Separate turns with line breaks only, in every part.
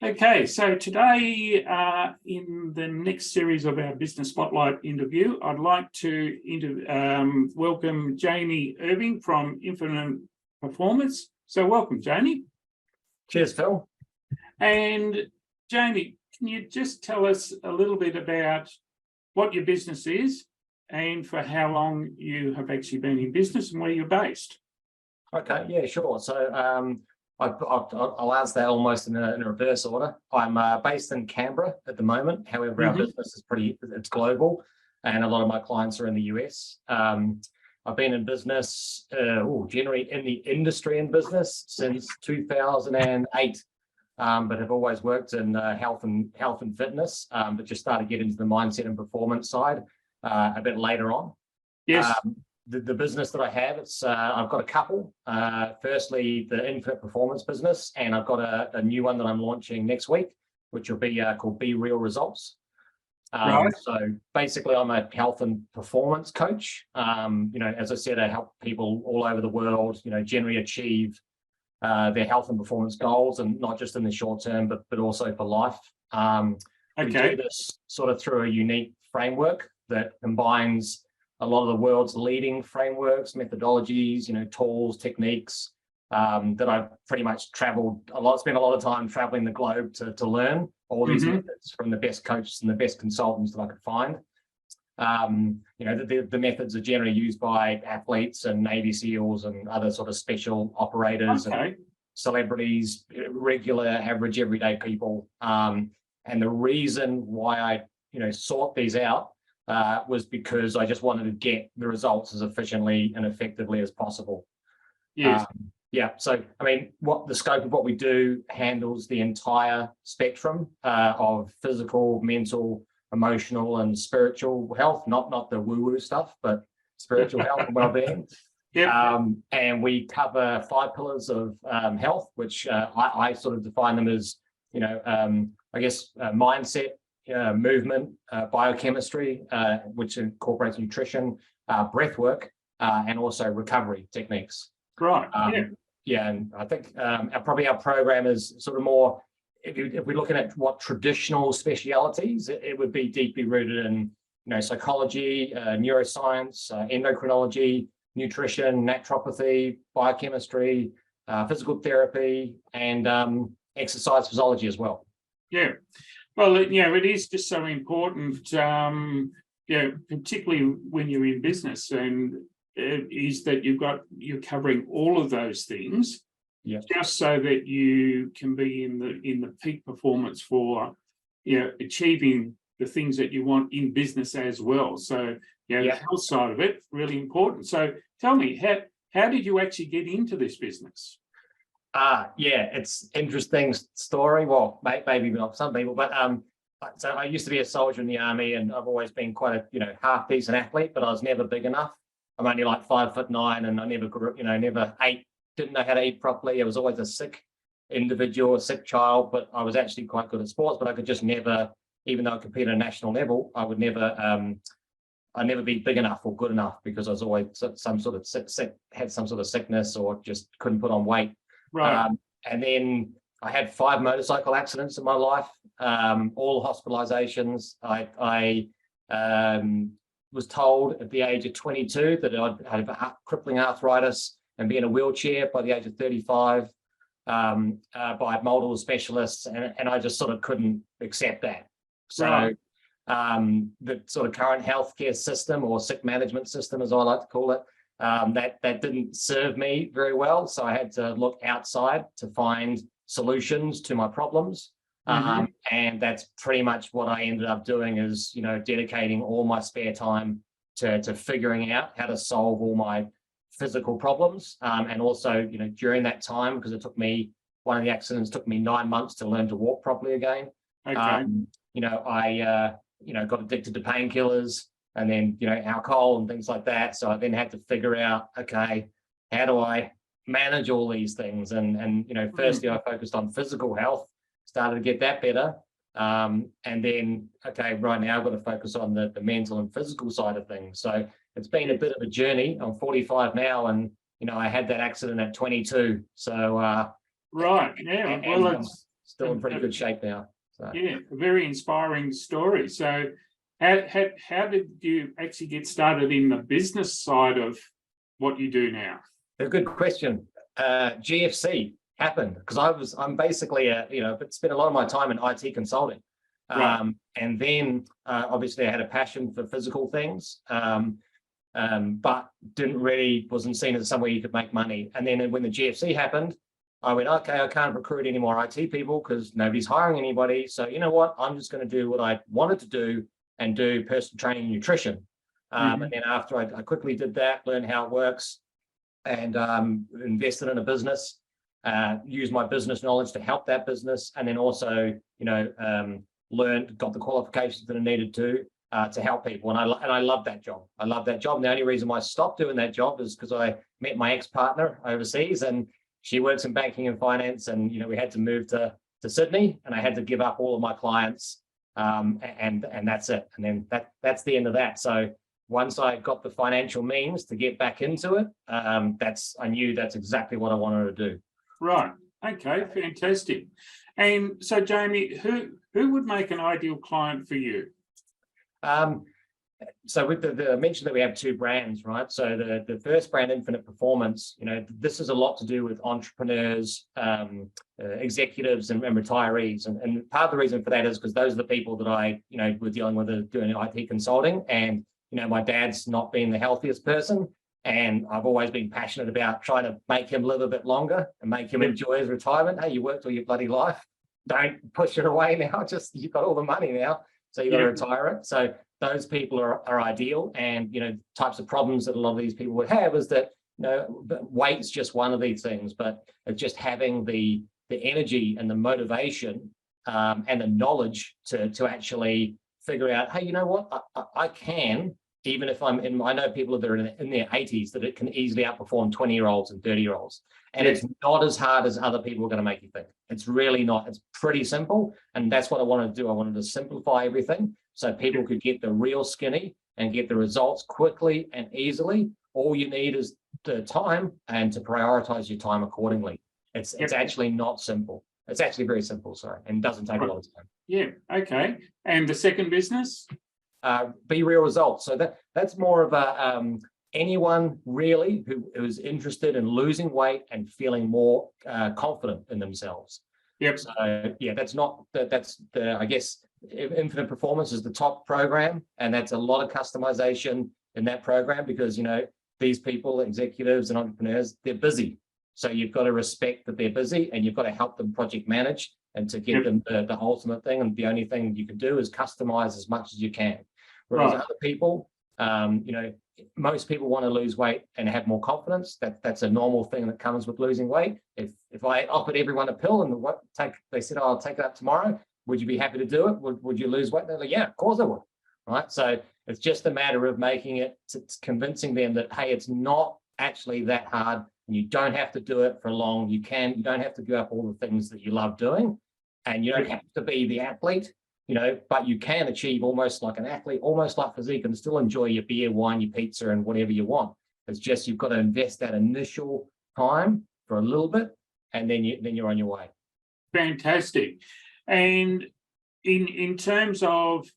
Okay, so today in the next series of our Business Spotlight interview, I'd like to welcome James Irving from Infinite Performance. So welcome, Jamie.
Cheers, Phil.
And Jamie, can you just tell us a little bit about what your business is and for how long you have actually been in business and where you're based?
Okay, yeah, sure. So I'll answer that almost in a reverse order. I'm based in Canberra at the moment. However, our business is it's global, and a lot of my clients are in the US. I've been in business, generally in the industry and business since 2008, but have always worked in health and fitness, but just started getting into the mindset and performance side a bit later on.
Yes.
The business that I have, I've got a couple. Firstly, the Infinite Performance business, and I've got a new one that I'm launching next week, which will be called Be Real Results.
Right.
So basically, I'm a health and performance coach. As I said, I help people all over the world, generally achieve their health and performance goals, and not just in the short term, but also for life. We do this sort of through a unique framework that combines a lot of the world's leading frameworks, methodologies, tools, techniques that I've pretty much spent a lot of time traveling the globe to learn all these methods from the best coaches and the best consultants that I could find. The methods are generally used by athletes and Navy SEALs and other sort of special operators and celebrities, regular, average, everyday people. And the reason why I, sought these out was because I just wanted to get the results as efficiently and effectively as possible.
Yes.
So, what the scope of what we do handles the entire spectrum of physical, mental, emotional, and spiritual health, not the woo-woo stuff, but spiritual health and well-being. And we cover 5 pillars of health, which I sort of define them as, mindset, movement, biochemistry, which incorporates nutrition, breath work, and also recovery techniques.
Right.
And I think our program is sort of more, if we're looking at what traditional specialities, it would be deeply rooted in, psychology, neuroscience, endocrinology, nutrition, naturopathy, biochemistry, physical therapy, and exercise physiology as well. Yeah.
Well, it is just so important, particularly when you're in business, and is that you're covering all of those things, just so that you can be in the peak performance for, achieving the things that you want in business as well. So, the health side of it, really important. So, tell me, how did you actually get into this business?
It's interesting story. Well, maybe not some people, but so I used to be a soldier in the army, and I've always been quite a half decent athlete, but I was never big enough. I'm only like 5'9", and I never grew, never ate, didn't know how to eat properly. I was always a sick individual, a sick child, but I was actually quite good at sports, but I could just never, even though I competed at a national level, I would never, I'd never be big enough or good enough because I was always some sort of sick, had some sort of sickness or just couldn't put on weight.
Right.
And then I had 5 motorcycle accidents in my life, all hospitalizations. I was told at the age of 22 that I'd have crippling arthritis and be in a wheelchair by the age of 35 by multiple specialists, and I just sort of couldn't accept that. So the sort of current healthcare system, or sick management system, as I like to call it, that didn't serve me very well. So I had to look outside to find solutions to my problems. And that's pretty much what I ended up doing, is, dedicating all my spare time to figuring out how to solve all my physical problems. And also, during that time, because one of the accidents took me 9 months to learn to walk properly again. I got addicted to painkillers, and then, alcohol and things like that. So I then had to figure out, okay, how do I manage all these things? And firstly, I focused on physical health, started to get that better. And then, okay, right now I've got to focus on the mental and physical side of things. So it's been a bit of a journey. I'm 45 now, and, I had that accident at 22. So,
right. Yeah. Well,
still in pretty good shape now. So.
Yeah, a very inspiring story. So how did you actually get started in the business side of what you do now?
A good question. GFC happened because I'm basically spent a lot of my time in IT consulting.
Right.
And then obviously I had a passion for physical things, but wasn't seen as somewhere you could make money. And then when the GFC happened, I went, okay, I can't recruit any more IT people because nobody's hiring anybody. So you know what? I'm just going to do what I wanted to do and do personal training and nutrition. And then after I quickly did that, learned how it works, and invested in a business, used my business knowledge to help that business, and then also, got the qualifications that I needed to help people. And I love that job. I love that job. And the only reason why I stopped doing that job is because I met my ex-partner overseas, and she works in banking and finance, and we had to move to Sydney, and I had to give up all of my clients, and that's it. And then that's the end of that. So once I got the financial means to get back into it, I knew that's exactly what I wanted to do.
Right. Okay. Fantastic. And so, Jamie, who would make an ideal client for you?
So with I mentioned that we have two brands, right? So the first brand, Infinite Performance, this is a lot to do with entrepreneurs, executives, and retirees. And part of the reason for that is because those are the people that I, were dealing with doing IT consulting. And, my dad's not been the healthiest person. And I've always been passionate about trying to make him live a bit longer and make him enjoy his retirement. Hey, you worked all your bloody life. Don't push it away now. Just, you've got all the money now, so you've got to retire it. So those people are ideal. And, types of problems that a lot of these people would have is that, weight's just one of these things, but it's just having the energy and the motivation and the knowledge to actually figure out, hey, you know what, I can, even if I know people that are in their 80s, that it can easily outperform 20-year-olds and 30-year-olds. And it's not as hard as other people are going to make you think. It's really not. It's pretty simple. And that's what I wanted to do. I wanted to simplify everything so people could get the real skinny and get the results quickly and easily. All you need is the time and to prioritize your time accordingly. It's actually not simple. It's actually very simple, sorry, and doesn't take a lot of time.
Yeah, okay. And the second business?
Be Real Results. So that's more of a anyone really who is interested in losing weight and feeling more confident in themselves.
Yep.
So yeah, that's the I guess Infinite Performance is the top program, and that's a lot of customization in that program because these people, executives and entrepreneurs, they're busy. So you've got to respect that they're busy, and you've got to help them project manage and to give them the ultimate thing. And the only thing you can do is customize as much as you can. Whereas other people, most people want to lose weight and have more confidence. That's a normal thing that comes with losing weight. If I offered everyone a pill and they said, oh, I'll take it up tomorrow, would you be happy to do it? Would you lose weight? They're like, yeah, of course I would. Right. So it's just a matter of making it, convincing them that, hey, it's not actually that hard. And you don't have to do it for long. You don't have to give up all the things that you love doing. And you don't have to be the athlete, but you can achieve almost like an athlete, almost like physique, and still enjoy your beer, wine, your pizza, and whatever you want. It's just you've got to invest that initial time for a little bit, and then you're on your way.
Fantastic. And in terms of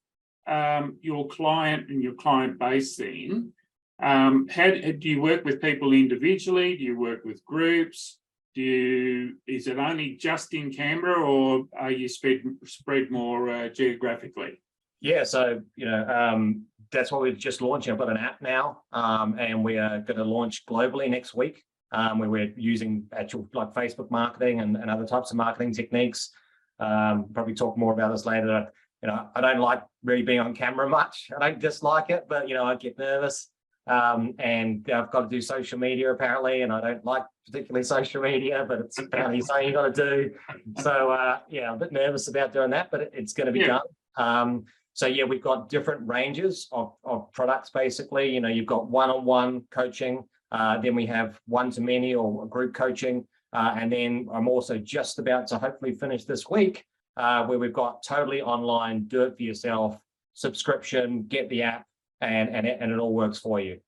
your client and your client base then, how do you work with people individually? Do you work with groups? Is it only just in Canberra, or are you spread more geographically?
Yeah, so that's what we're just launching. I've got an app now, and we are going to launch globally next week, where we're using actual like Facebook marketing and other types of marketing techniques. Probably talk more about this later. I don't like really being on camera much. I don't dislike it, but I get nervous. And I've got to do social media apparently, and I don't like particularly social media, but it's apparently something you got to do. So I'm a bit nervous about doing that, but it's going to be done. So yeah, we've got different ranges of products basically. You've got one-on-one coaching, then we have one-to-many or group coaching, and then I'm also just about to hopefully finish this week where we've got totally online, do it for yourself, subscription, get the app, and it all works for you.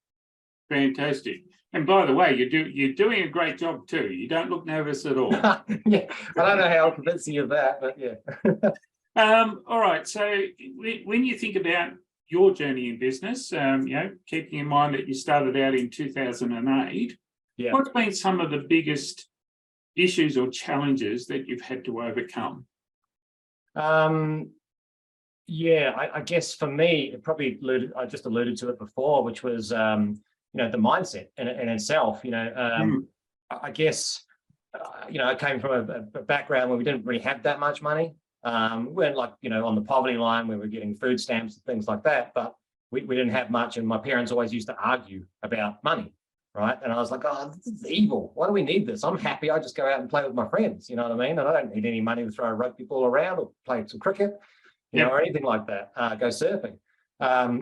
Fantastic. And by the way, you're doing a great job too. You don't look nervous at all.
Yeah, I don't know how I'll convince you of that, but yeah.
All right. So when you think about your journey in business, keeping in mind that you started out in 2008,
Yeah.
what's been some of the biggest issues or challenges that you've had to overcome?
Yeah, I guess for me, I just alluded to it before, which was, the mindset in itself. I guess, I came from a background where we didn't really have that much money. We weren't on the poverty line where we're getting food stamps and things like that, but we didn't have much. And my parents always used to argue about money, right? And I was like, oh, this is evil. Why do we need this? I'm happy. I just go out and play with my friends. You know what I mean? And I don't need any money to throw a rugby ball around or play some cricket, or anything like that, go surfing.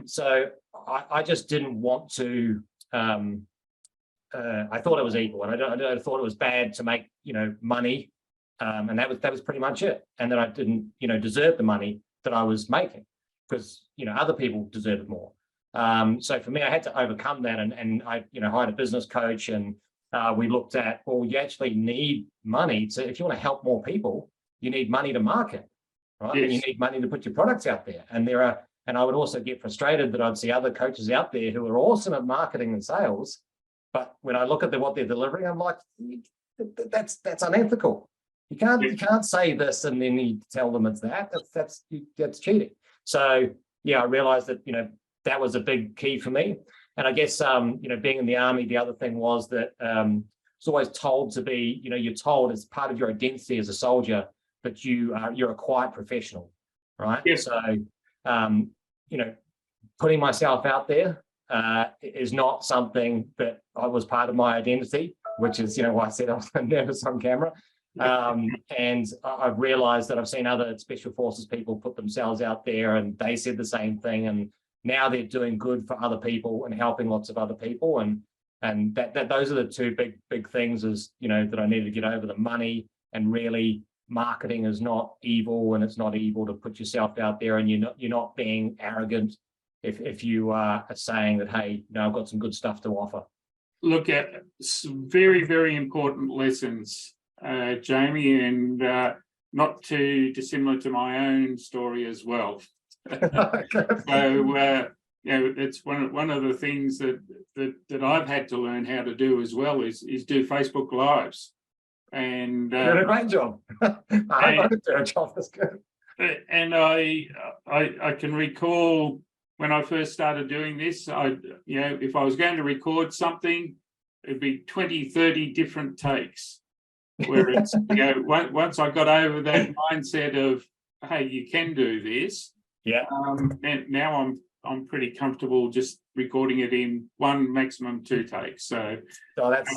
So I just didn't want to, I thought it was evil, and I thought it was bad to make, money. And that was pretty much it. And then I didn't, deserve the money that I was making because, other people deserved more. So for me, I had to overcome that. And I, hired a business coach, and we looked at, well, you actually need money. So if you want to help more people, you need money to market, right?
Yes.
And you need money to put your products out there. And I would also get frustrated that I'd see other coaches out there who are awesome at marketing and sales. But when I look at what they're delivering, I'm like, that's unethical. You can't say this and then you tell them it's that. That's cheating. So yeah, I realized that that was a big key for me. And I guess being in the army, the other thing was that it's always told to be, you're told as part of your identity as a soldier that you're a quiet professional, right?
Yes.
So putting myself out there is not something that I was part of my identity, which is why I said I was nervous on camera. And I've realized that I've seen other special forces people put themselves out there, and they said the same thing, and now they're doing good for other people and helping lots of other people, and that those are the two big things is that I needed to get over. The money, and really marketing is not evil, and it's not evil to put yourself out there, and you're not being arrogant if you are saying that, hey, I've got some good stuff to offer.
Look at some very, very important lessons, Jamie, and not too dissimilar to my own story as well. So it's one of the things that I've had to learn how to do as well is do Facebook Lives. And
you did a great job. I did a job. That's good.
And I can recall when I first started doing this, if I was going to record something, it'd be 20, 30 different takes. Whereas, once I got over that mindset of, hey, you can do this.
Yeah.
And now I'm pretty comfortable just recording it in one, maximum 2 takes. So
that's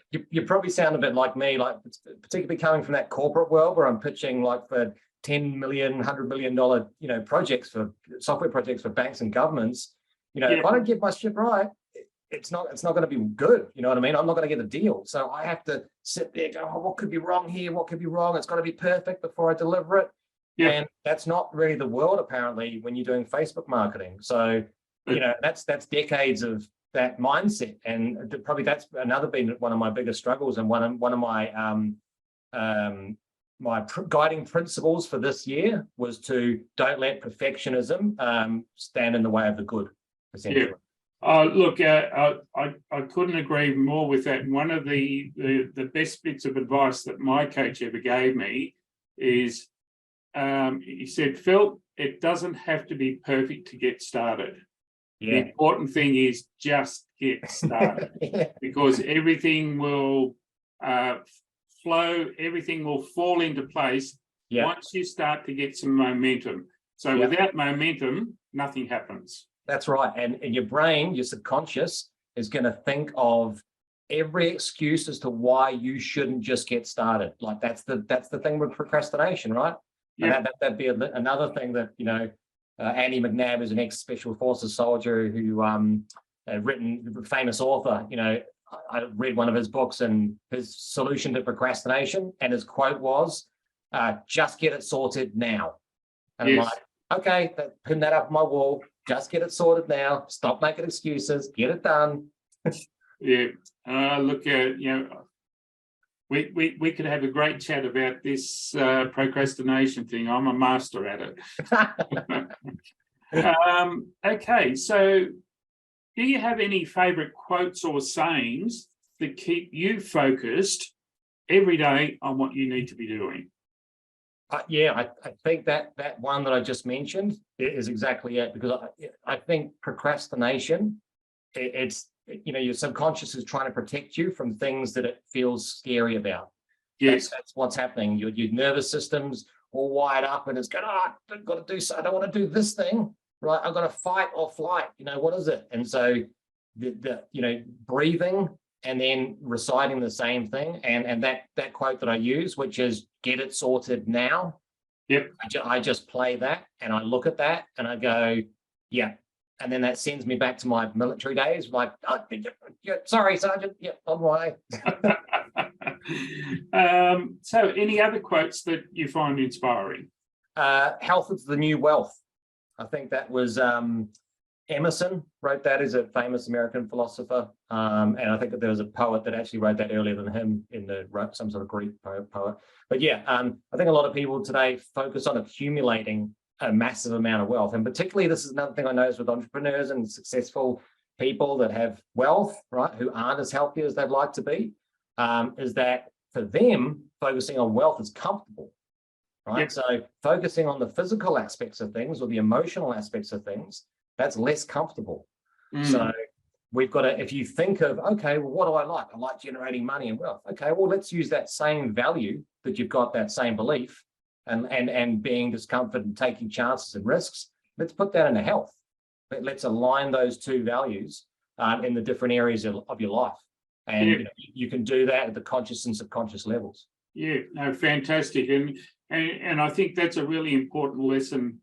you probably sound a bit like me, like particularly coming from that corporate world where I'm pitching like for $10 million, $100 million, projects for software projects for banks and governments. If I don't get my shit right, it's not going to be good. You know what I mean? I'm not going to get a deal. So I have to sit there, go, oh, what could be wrong here? What could be wrong? It's got to be perfect before I deliver it. Yeah. And that's not really the world, apparently, when you're doing Facebook marketing. So, that's decades of that mindset. And probably that's been one of my biggest struggles, and one of my my guiding principles for this year was to don't let perfectionism stand in the way of the good, essentially.
Yeah. Look, I couldn't agree more with that. And one of the best bits of advice that my coach ever gave me is, he said, Phil, it doesn't have to be perfect to get started. Yeah. The important thing is just get started. Because everything will flow, everything will fall into place once you start to get some momentum. So without momentum, nothing happens.
That's right. And your brain, your subconscious, is going to think of every excuse as to why you shouldn't just get started. Like that's the thing with procrastination, right? Yeah. And that'd be another thing that, Andy McNabb is an ex-special forces soldier who written, a famous author. I read one of his books, and his solution to procrastination, and his quote was, just get it sorted now. And I'm like, okay, pin that up on my wall. Just get it sorted now. Stop making excuses. Get it done.
Yeah. Look, we could have a great chat about this procrastination thing. I'm a master at it. Okay, so do you have any favorite quotes or sayings that keep you focused every day on what you need to be doing?
I think that one that I just mentioned is exactly it, because I think procrastination, it's your subconscious is trying to protect you from things that it feels scary about.
Yes.
That's what's happening. Your nervous system's all wired up, and it's going, I've got to do so. I don't want to do this thing, right? I've got to fight or flight. What is it? And so the breathing and then reciting the same thing, and that quote that I use, which is "Get it sorted now."
Yep.
I just play that, and I look at that, and I go, yeah. And then that sends me back to my military days, like, oh, yeah, sorry, Sergeant, yeah, on my way.
So any other quotes that you find inspiring?
Health is the new wealth. I think that was Emerson wrote that. Is a famous American philosopher. And I think that there was a poet that actually wrote that earlier than him, some sort of Greek poet. But yeah, I think a lot of people today focus on accumulating a massive amount of wealth. And particularly, this is another thing I notice with entrepreneurs and successful people that have wealth, right, who aren't as healthy as they'd like to be, is that for them, focusing on wealth is comfortable, right? Yep. So focusing on the physical aspects of things or the emotional aspects of things, that's less comfortable. So we've got to, if you think of, okay, well, what do I like? I like generating money and wealth. Okay, well, let's use that same value that you've got, that same belief, and being discomfort and taking chances and risks. Let's put that into health. Let's align those two values in the different areas of your life. And you can do that at the conscious and subconscious levels.
Yeah, no, fantastic. And I think that's a really important lesson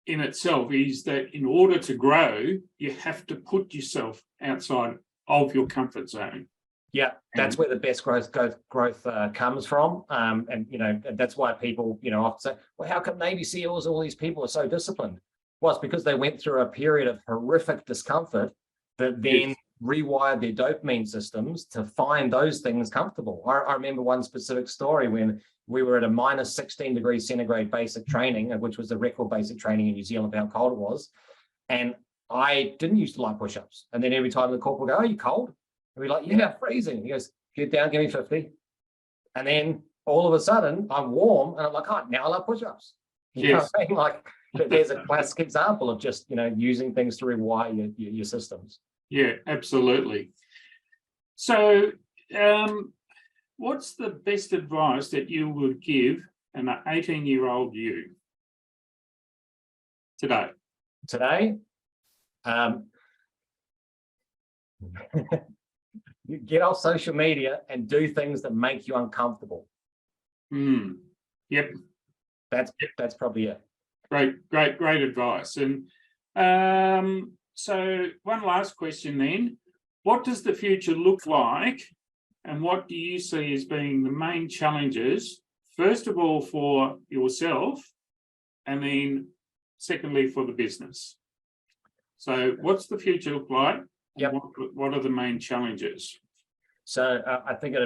in itself, is that in order to grow, you have to put yourself outside of your comfort zone.
Yeah, that's where the best growth comes from. And that's why people, often say, well, how come Navy SEALs, all these people are so disciplined? Well, it's because they went through a period of horrific discomfort that then rewired their dopamine systems to find those things comfortable. I remember one specific story when we were at a minus 16 degrees centigrade basic training, which was the record basic training in New Zealand, how cold it was. And I didn't used to like push-ups. And then every time the corporal would go, are you cold? And we're like, yeah, freezing. He goes, get down, give me 50. And then all of a sudden I'm warm and I'm like, oh, now I love push-ups. You know what I mean? Like, there's a classic example of just, using things to rewire your systems.
Yeah, absolutely. So what's the best advice that you would give an 18-year-old you today?
You get off social media and do things that make you uncomfortable.
Yep.
That's probably it.
Great advice. And so one last question then. What does the future look like, and what do you see as being the main challenges, first of all, for yourself, and then secondly, for the business? So what's the future look like?
Yep.
What are the main challenges?
So I think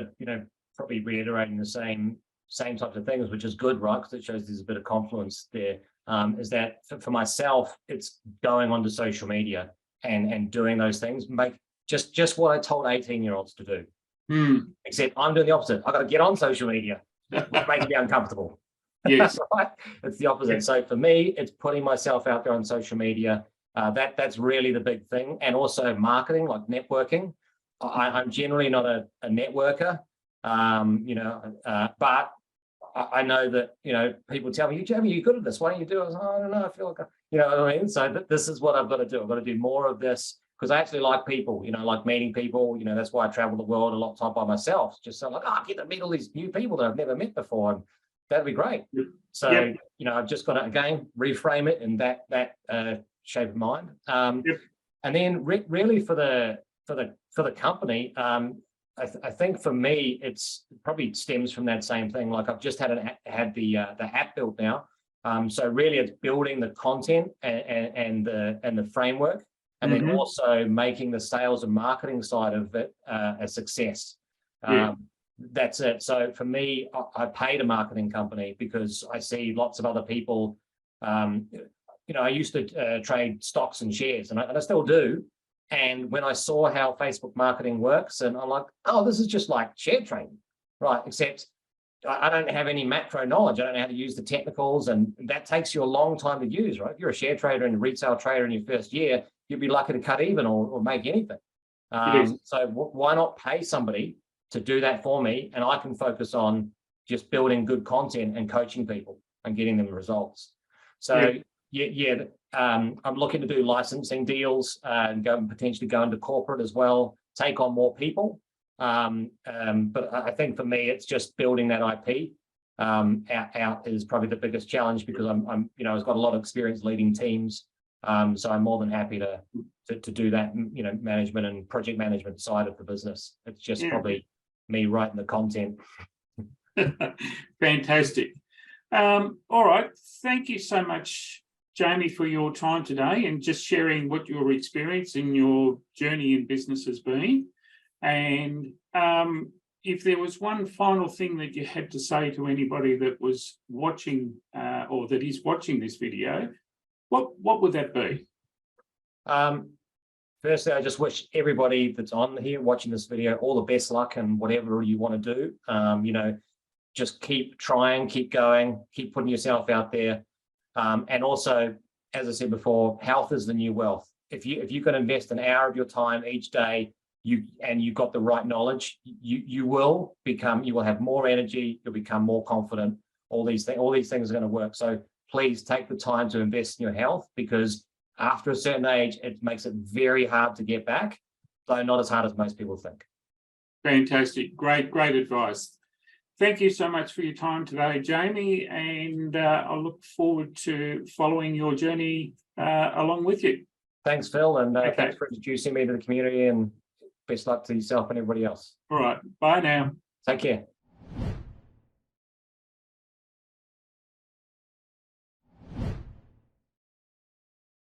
probably reiterating the same types of things, which is good, right? Because it shows there's a bit of confluence there. Is that for myself, it's going onto social media and doing those things, make just what I told 18-year-olds to do. Except I'm doing the opposite. I've got to get on social media, which makes me uncomfortable.
Yes.
Right? It's the opposite. Yes. So for me, it's putting myself out there on social media. That's really the big thing. And also marketing, like networking. I'm generally not a networker, but I know that, people tell me, Jamie, you're good at this. Why don't you do it? I was like, I don't know. I feel like, you know what I mean? So this is what I've got to do. I've got to do more of this because I actually like people, like meeting people. That's why I travel the world a lot of time by myself. Just so I get to meet all these new people that I've never met before. And that'd be great. So, I've just got to, again, reframe it in that shape of mind. And then really for the company, I think for me, it's probably stems from that same thing. Like I've just had the app built now. So really it's building the content and the framework and then also making the sales and marketing side of it a success. That's it. So for me, I paid a marketing company because I see lots of other people. I used to trade stocks and shares, and I still do. And when I saw how Facebook marketing works, and I'm like, oh, this is just like share trading, right? Except I don't have any macro knowledge. I don't know how to use the technicals, and that takes you a long time to use, right? If you're a share trader and a retail trader in your first year, you'd be lucky to cut even or make anything. So why not pay somebody to do that for me, and I can focus on just building good content and coaching people and getting them results. So I'm looking to do licensing deals and potentially go into corporate as well, take on more people. But I think for me, it's just building that IP out is probably the biggest challenge, because I've got a lot of experience leading teams. So I'm more than happy to do that, management and project management side of the business. It's just probably me writing the content.
Fantastic. All right. Thank you so much, Jamie, for your time today and just sharing what your experience in your journey in business has been. And if there was one final thing that you had to say to anybody that was watching or that is watching this video, what would that be? Firstly, I just wish everybody that's on here watching this video all the best luck and whatever you want to do. Just keep trying, keep going, keep putting yourself out there. And also, as I said before, health is the new wealth. If you can invest an hour of your time each day, you've got the right knowledge, you will have more energy, you'll become more confident. All these things are going to work. So please take the time to invest in your health, because after a certain age, it makes it very hard to get back, though not as hard as most people think. Fantastic. Great advice. Thank you so much for your time today, Jamie, and I look forward to following your journey along with you. Thanks, Phil, and thanks for introducing me to the community, and best luck to yourself and everybody else. All right. Bye now. Take care.